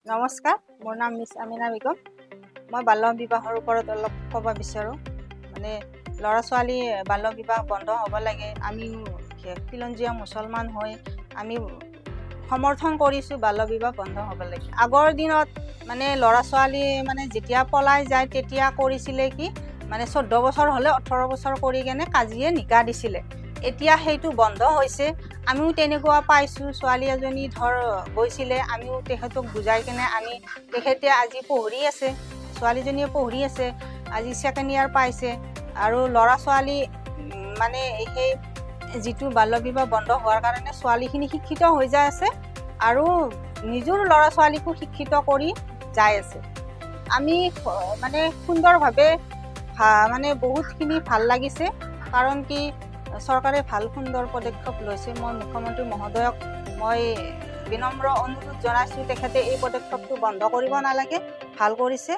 নমস্কাৰ, মোৰ নাম মিছ আমিনা বেগম। মই বাল্য বিবাহৰ ওপৰত অলপ ক'ব বিচাৰোঁ। মানে ল'ৰা ছোৱালী বাল্য বিবাহ বন্ধ হ'ব লাগে। আমি খিলঞ্জীয়া মুছলমান হৈ আমি সমৰ্থন কৰিছোঁ বাল্য বিবাহ বন্ধ হ'ব লাগে। আগৰ দিনত মানে ল'ৰা ছোৱালী মানে যেতিয়া পলাই যায় তেতিয়া কৰিছিলে কি মানে 14 বছৰ হ'লে 18 বছৰ কৰি কেনে কাজিয়ে নিকাহ দিছিলে। এতিয়া সেইটো বন্ধ হৈছে। আমিও তেনেকুৱা পাইছোঁ। ছোৱালী এজনী গৈছিলে, আমিও তেখেতক বুজাই কেনে তেখেতে আজি পঢ়ি আছে, ছোৱালীজনীয়ে পঢ়ি আছে, আজি 2nd ইয়াৰ পাইছে। আৰু ল'ৰা ছোৱালী মানে সেই যিটো বাল্য বিবাহ বন্ধ হোৱাৰ কাৰণে ছোৱালীখিনি শিক্ষিত হৈ যায় আছে আৰু নিজৰ ল'ৰা ছোৱালীকো শিক্ষিত কৰি যাই আছে। আমি মানে সুন্দৰভাৱে মানে বহুতখিনি ভাল লাগিছে, কাৰণ কি চৰকাৰে ভাল সুন্দৰ পদক্ষেপ লৈছে। মই মুখ্যমন্ত্ৰী মহোদয়ক মই বিনম্ৰ অনুৰোধ জনাইছোঁ, তেখেতে এই পদক্ষেপটো বন্ধ কৰিব নালাগে, ভাল কৰিছে।